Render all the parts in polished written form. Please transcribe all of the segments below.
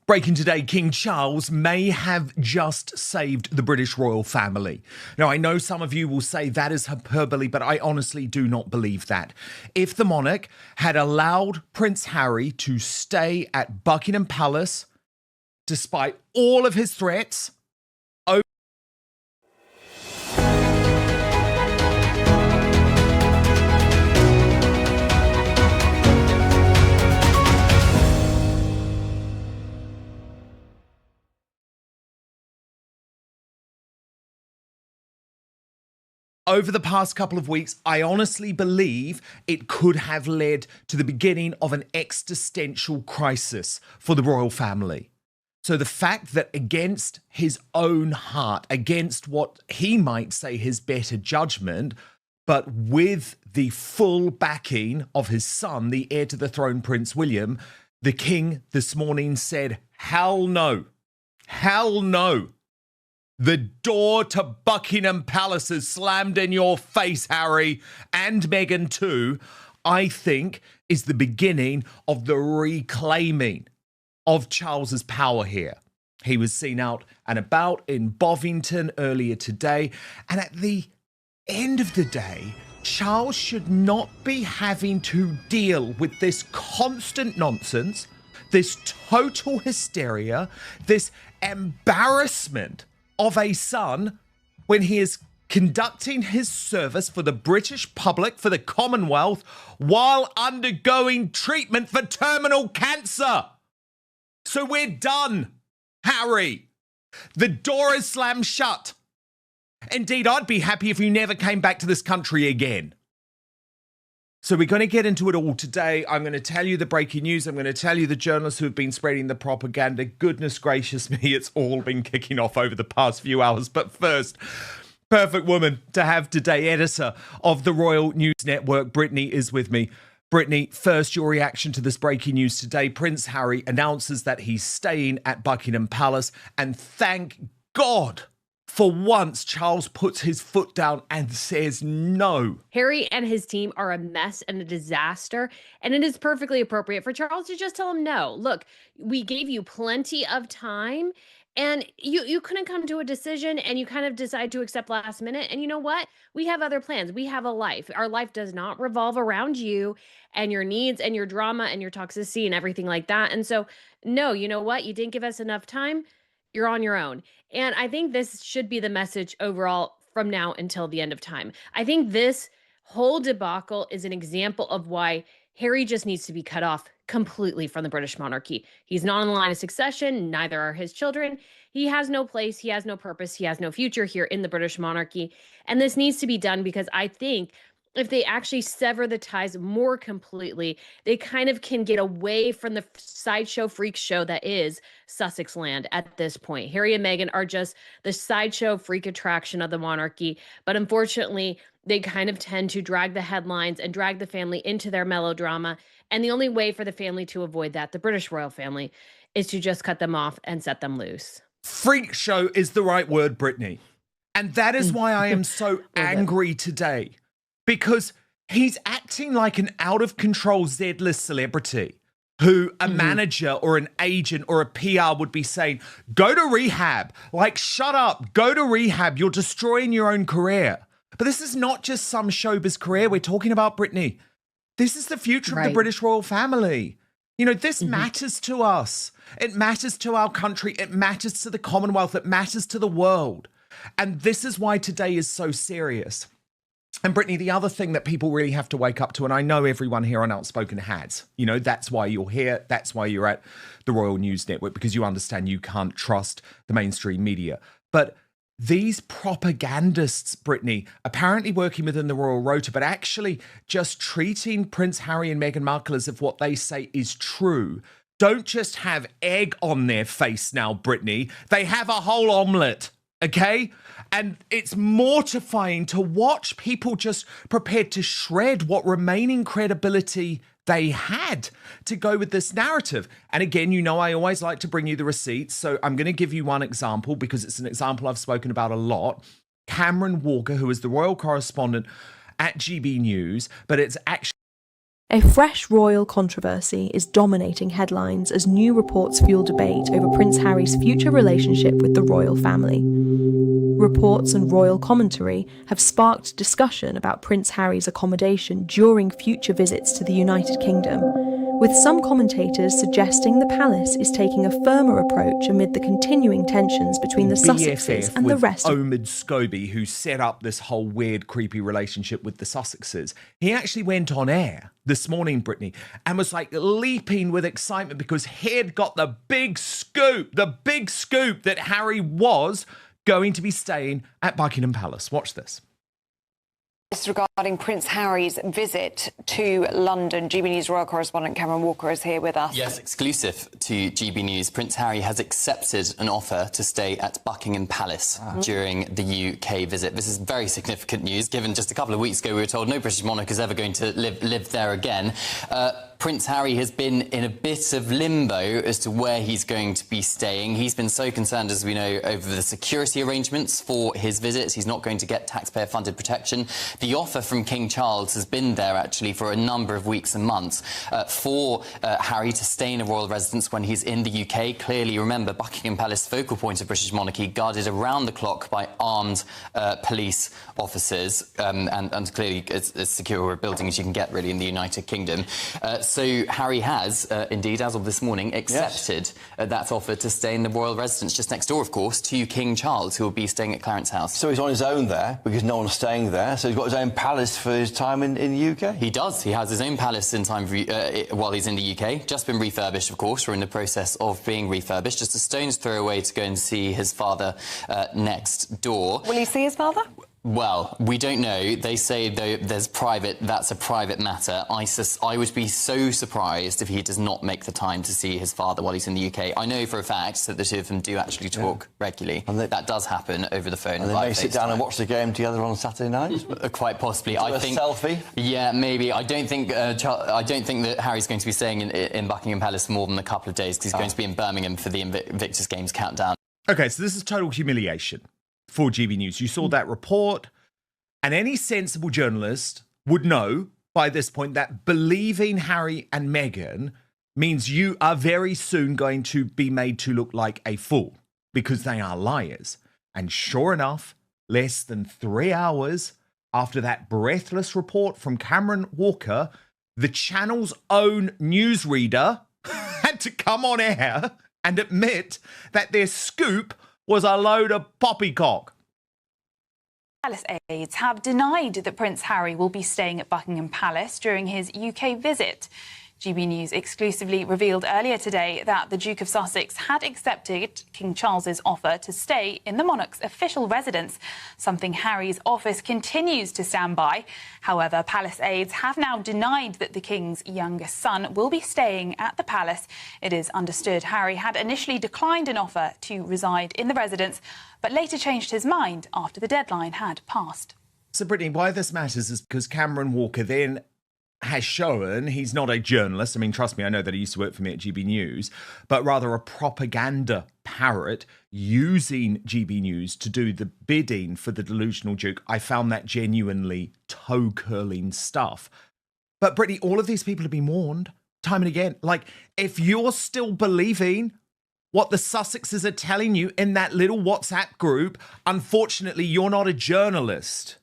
Breaking today, King Charles may have just saved the British royal family. Now, I know some of you will say that is hyperbole, but I honestly do not believe that. If the monarch had allowed Prince Harry to stay at Buckingham Palace, despite all of his threats, over the past couple of weeks, I honestly believe it could have led to the beginning of an existential crisis for the royal family. So the fact that against his own heart, against what he might say his better judgment, but with the full backing of his son, the heir to the throne, Prince William, the king this morning said, hell no, hell no. The door to Buckingham Palace is slammed in your face, Harry, and Meghan too, I think is the beginning of the reclaiming of Charles's power here. He was seen out and about in Bovington earlier today, and at the end of the day, Charles should not be having to deal with this constant nonsense, this total hysteria, this embarrassment of a son when he is conducting his service for the British public, for the Commonwealth, while undergoing treatment for terminal cancer. So we're done, Harry. The door is slammed shut. Indeed, I'd be happy if you never came back to this country again. So we're going to get into it all today. I'm going to tell you the breaking news. I'm going to tell you the journalists who have been spreading the propaganda. Goodness gracious me, it's all been kicking off over the past few hours. But first, perfect woman to have today, editor of the Royal News Network, Brittany, is with me. Brittany, first, your reaction to this breaking news today. Prince Harry announces that he's staying at Buckingham Palace, and thank God, for once, Charles puts his foot down and says no. Harry and his team are a mess and a disaster, and it is perfectly appropriate for Charles to just tell him no. Look, we gave you plenty of time, and you couldn't come to a decision, and you kind of decide to accept last minute. And you know what? We have other plans. We have a life. Our life does not revolve around you and your needs and your drama and your toxicity and everything like that. And so, no, you know what? You didn't give us enough time. You're on your own. And I think this should be the message overall from now until the end of time. I think this whole debacle is an example of why Harry just needs to be cut off completely from the British monarchy. He's not in the line of succession. Neither are his children. He has no place. He has no purpose. He has no future here in the British monarchy. And this needs to be done because I think if they actually sever the ties more completely, they kind of can get away from the sideshow freak show that is Sussex land at this point. Harry and Meghan are just the sideshow freak attraction of the monarchy. But unfortunately, they kind of tend to drag the headlines and drag the family into their melodrama. And the only way for the family to avoid that, the British royal family, is to just cut them off and set them loose. Freak show is the right word, Brittany. And that is why I am so angry today. Because he's acting like an out-of-control Z-list celebrity who a manager or an agent or a PR would be saying, go to rehab. Like, shut up. Go to rehab. You're destroying your own career. But this is not just some showbiz career we're talking about, Brittany. This is the future of the British royal family. You know, this matters to us. It matters to our country. It matters to the Commonwealth. It matters to the world. And this is why today is so serious. And Brittany, the other thing that people really have to wake up to, and I know everyone here on Outspoken has, you know, that's why you're here. That's why you're at the Royal News Network, because you understand you can't trust the mainstream media. But these propagandists, Brittany, apparently working within the Royal Rota, but actually just treating Prince Harry and Meghan Markle as if what they say is true, don't just have egg on their face now, Brittany. They have a whole omelette. Okay? And it's mortifying to watch people just prepared to shred what remaining credibility they had to go with this narrative. And again, you know, I always like to bring you the receipts. So I'm going to give you one example because it's an example I've spoken about a lot. Cameron Walker, who is the royal correspondent at GB News, but it's actually A fresh royal controversy is dominating headlines as new reports fuel debate over Prince Harry's future relationship with the royal family. Reports and royal commentary have sparked discussion about Prince Harry's accommodation during future visits to the United Kingdom, with some commentators suggesting the palace is taking a firmer approach amid the continuing tensions between the Sussexes BFF and the with rest of Omid Scobie, who set up this whole weird, creepy relationship with the Sussexes. He actually went on air this morning, Brittany, and was like leaping with excitement because he'd got the big scoop that Harry was going to be staying at Buckingham Palace. Watch this. Regarding Prince Harry's visit to London, GB News royal correspondent Cameron Walker is here with us. Yes, exclusive to GB News, Prince Harry has accepted an offer to stay at Buckingham Palace during the UK visit. This is very significant news, given just a couple of weeks ago we were told no British monarch is ever going to live there again. Prince Harry has been in a bit of limbo as to where he's going to be staying. He's been so concerned, as we know, over the security arrangements for his visits. He's not going to get taxpayer-funded protection. The offer from King Charles has been there, actually, for a number of weeks and months for Harry to stay in a royal residence when he's in the UK. Clearly, remember, Buckingham Palace, focal point of British monarchy, guarded around the clock by armed police officers, and clearly as secure a building as you can get, really, in the United Kingdom. So Harry has, indeed, as of this morning, accepted that offer to stay in the royal residence just next door, of course, to King Charles, who will be staying at Clarence House. So he's on his own there, because no one's staying there, so he's got his own palace for his time in the UK? He does. He has his own palace in time while he's in the UK. Just been refurbished, of course. We're in the process of being refurbished. Just a stone's throw away to go and see his father next door. Will he see his father? Well, we don't know. They say, though, that's a private matter. I would be so surprised if he does not make the time to see his father while he's in the UK. I know for a fact that the two of them do actually talk regularly. And that does happen over the phone. And they may sit down and watch the game together on Saturday night? Quite possibly. I think selfie? Yeah, maybe. I don't think that Harry's going to be staying in Buckingham Palace for more than a couple of days because he's going to be in Birmingham for the Invictus Games countdown. Okay, so this is total humiliation for GB News. You saw that report, and any sensible journalist would know by this point that believing Harry and Meghan means you are very soon going to be made to look like a fool because they are liars. And sure enough, less than 3 hours after that breathless report from Cameron Walker, the channel's own newsreader had to come on air and admit that their scoop was a load of poppycock. Palace aides have denied that Prince Harry will be staying at Buckingham Palace during his UK visit. GB News exclusively revealed earlier today that the Duke of Sussex had accepted King Charles's offer to stay in the monarch's official residence, something Harry's office continues to stand by. However, palace aides have now denied that the king's youngest son will be staying at the palace. It is understood Harry had initially declined an offer to reside in the residence, but later changed his mind after the deadline had passed. So, Brittany, why this matters is because Cameron Walker then has shown he's not a journalist. I mean, trust me, I know that he used to work for me at GB News, but rather a propaganda parrot using GB News to do the bidding for the delusional Duke. I found that genuinely toe-curling stuff. But Brittany, all of these people have been warned time and again. Like, if you're still believing what the Sussexes are telling you in that little WhatsApp group, unfortunately, you're not a journalist.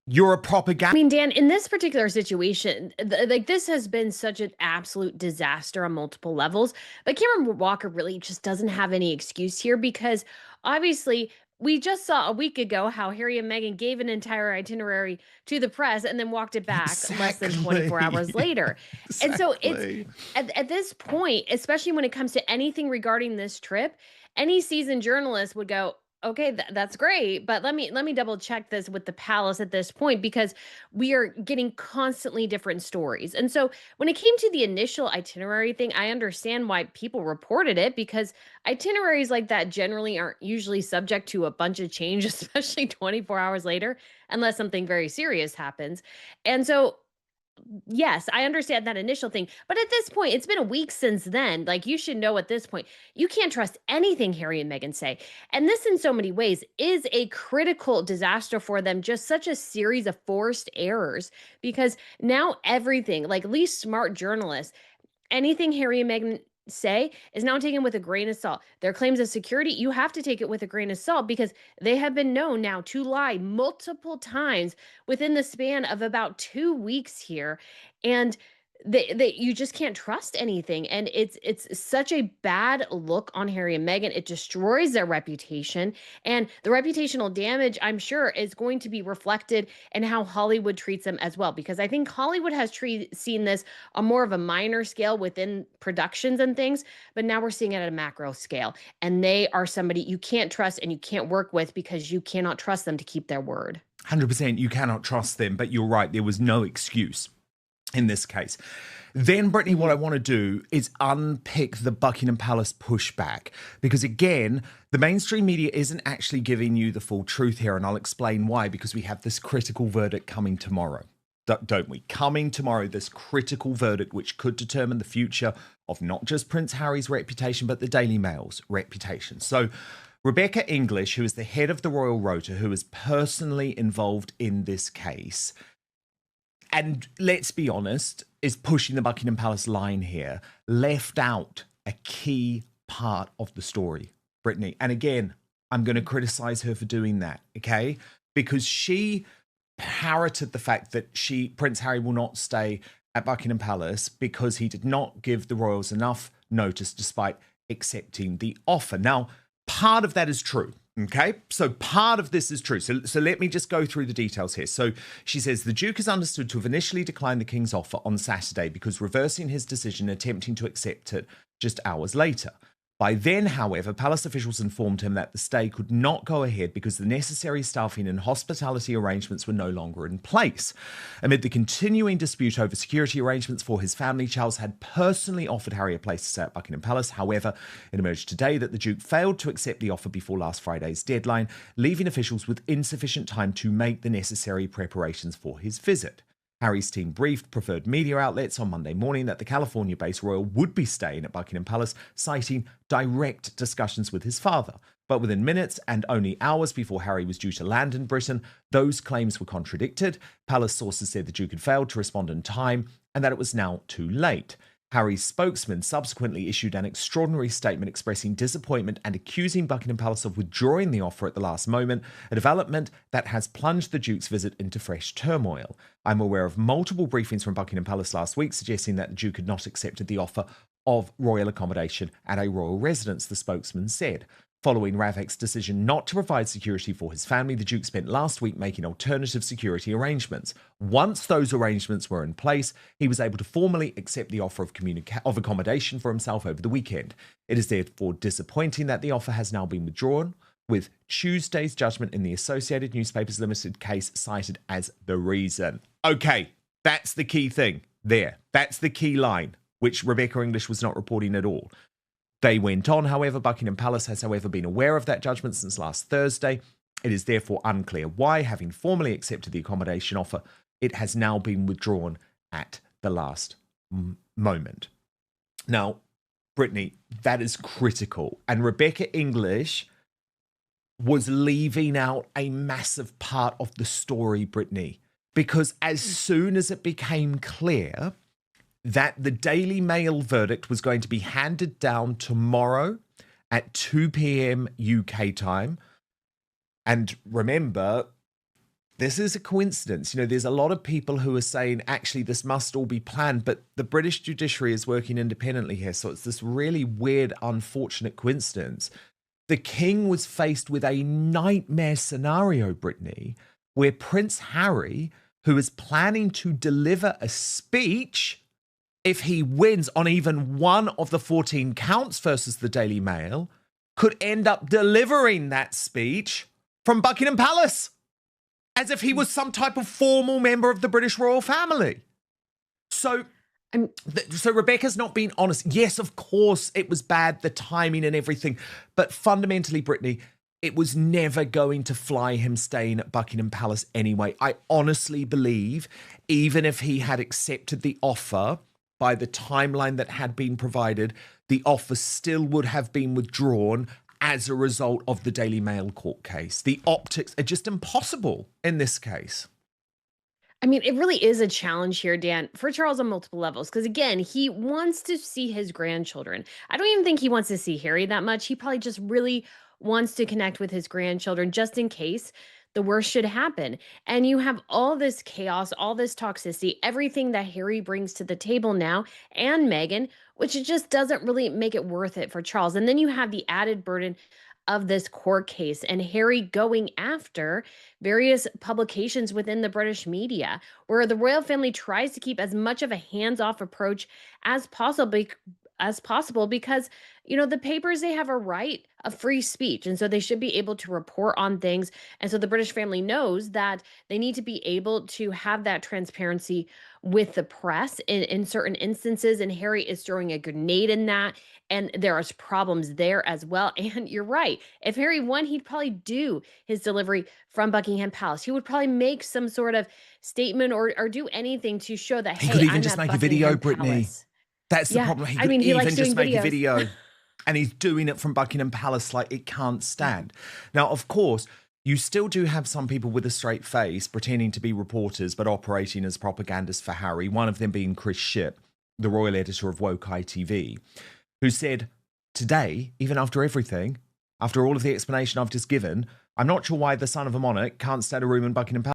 You're a propaganda. I mean, Dan, in this particular situation, this has been such an absolute disaster on multiple levels. But Cameron Walker really just doesn't have any excuse here because obviously we just saw a week ago how Harry and Meghan gave an entire itinerary to the press and then walked it back less than 24 hours later. And so it's at this point, especially when it comes to anything regarding this trip, any seasoned journalist would go, okay, that's great, but let me double check this with the palace at this point because we are getting constantly different stories. And so when it came to the initial itinerary thing, I understand why people reported it because itineraries like that generally aren't usually subject to a bunch of change, especially 24 hours later, unless something very serious happens. And so yes, I understand that initial thing. But at this point, it's been a week since then. Like, you should know at this point, you can't trust anything Harry and Meghan say. And this, in so many ways, is a critical disaster for them, just such a series of forced errors. Because now everything, like, at least smart journalists, anything Harry and Meghan say is now taken with a grain of salt. Their claims of security, you have to take it with a grain of salt because they have been known now to lie multiple times within the span of about 2 weeks here. And you just can't trust anything. And it's such a bad look on Harry and Meghan. It destroys their reputation. And the reputational damage, I'm sure, is going to be reflected in how Hollywood treats them as well. Because I think Hollywood has seen this on more of a minor scale within productions and things, but now we're seeing it at a macro scale. And they are somebody you can't trust and you can't work with because you cannot trust them to keep their word. 100% you cannot trust them, but you're right, there was no excuse in this case. Then, Brittany, what I want to do is unpick the Buckingham Palace pushback, because again, the mainstream media isn't actually giving you the full truth here, and I'll explain why, because we have this critical verdict coming tomorrow. Don't we? Coming tomorrow, this critical verdict which could determine the future of not just Prince Harry's reputation, but the Daily Mail's reputation. So Rebecca English, who is the head of the Royal Rota, who is personally involved in this case, and let's be honest, is pushing the Buckingham Palace line here, left out a key part of the story, Brittany. And again, I'm going to criticize her for doing that, okay? Because she parroted the fact that Prince Harry will not stay at Buckingham Palace because he did not give the royals enough notice despite accepting the offer. Now, part of that is true. Okay, so part of this is true. So let me just go through the details here. So she says the Duke is understood to have initially declined the King's offer on Saturday because reversing his decision, attempting to accept it just hours later. By then, however, palace officials informed him that the stay could not go ahead because the necessary staffing and hospitality arrangements were no longer in place. Amid the continuing dispute over security arrangements for his family, Charles had personally offered Harry a place to stay at Buckingham Palace. However, it emerged today that the Duke failed to accept the offer before last Friday's deadline, leaving officials with insufficient time to make the necessary preparations for his visit. Harry's team briefed preferred media outlets on Monday morning that the California-based royal would be staying at Buckingham Palace, citing direct discussions with his father. But within minutes and only hours before Harry was due to land in Britain, those claims were contradicted. Palace sources said the Duke had failed to respond in time and that it was now too late. Harry's spokesman subsequently issued an extraordinary statement expressing disappointment and accusing Buckingham Palace of withdrawing the offer at the last moment, a development that has plunged the Duke's visit into fresh turmoil. I'm aware of multiple briefings from Buckingham Palace last week suggesting that the Duke had not accepted the offer of royal accommodation at a royal residence, the spokesman said. Following Ravek's decision not to provide security for his family, the Duke spent last week making alternative security arrangements. Once those arrangements were in place, he was able to formally accept the offer of accommodation for himself over the weekend. It is therefore disappointing that the offer has now been withdrawn, with Tuesday's judgment in the Associated Newspapers Limited case cited as the reason. Okay, that's the key thing there. That's the key line, which Rebecca English was not reporting at all. They went on, however, Buckingham Palace has, however, been aware of that judgment since last Thursday. It is therefore unclear why, having formally accepted the accommodation offer, it has now been withdrawn at the last moment. Now, Brittany, that is critical. And Rebecca English was leaving out a massive part of the story, Brittany, because as soon as it became clear that the Daily Mail verdict was going to be handed down tomorrow at 2 p.m. UK time. And remember, this is a coincidence. You know, there's a lot of people who are saying, actually, this must all be planned, but the British judiciary is working independently here. So it's this really weird, unfortunate coincidence. The King was faced with a nightmare scenario, Brittany, where Prince Harry, who is planning to deliver a speech if he wins on even one of the 14 counts versus the Daily Mail, could end up delivering that speech from Buckingham Palace as if he was some type of formal member of the British royal family. So Rebecca's not being honest. Yes, of course, it was bad, the timing and everything. But fundamentally, Brittany, it was never going to fly him staying at Buckingham Palace anyway. I honestly believe even if he had accepted the offer by the timeline that had been provided, the offer still would have been withdrawn as a result of the Daily Mail court case. The optics are just impossible in this case. I mean, it really is a challenge here, Dan, for Charles on multiple levels. Because again, he wants to see his grandchildren. I don't even think he wants to see Harry that much. He probably just really wants to connect with his grandchildren just in case the worst should happen. And you have all this chaos, all this toxicity, everything that Harry brings to the table now, and Meghan, which it just doesn't really make it worth it for Charles. And then you have the added burden of this court case and Harry going after various publications within the British media, where the royal family tries to keep as much of a hands-off approach as possible because the papers, they have a right of free speech, and so they should be able to report on things. And so the British family knows that they need to be able to have that transparency with the press in certain instances, and Harry is throwing a grenade in that, and there are problems there as well. And you're right, if Harry won, he'd probably do his delivery from Buckingham Palace. He would probably make some sort of statement or do anything to show that, he hey, could even I'm just at make a video, Buckingham Brittany. Palace. That's the problem. He could he even likes just doing make a videos. video. And he's doing it from Buckingham Palace like it can't stand. Now, of course, you still do have some people with a straight face pretending to be reporters but operating as propagandists for Harry, one of them being Chris Shipp, the royal editor of Woke ITV, who said, today, even after everything, after all of the explanation I've just given, I'm not sure why the son of a monarch can't stand a room in Buckingham Palace.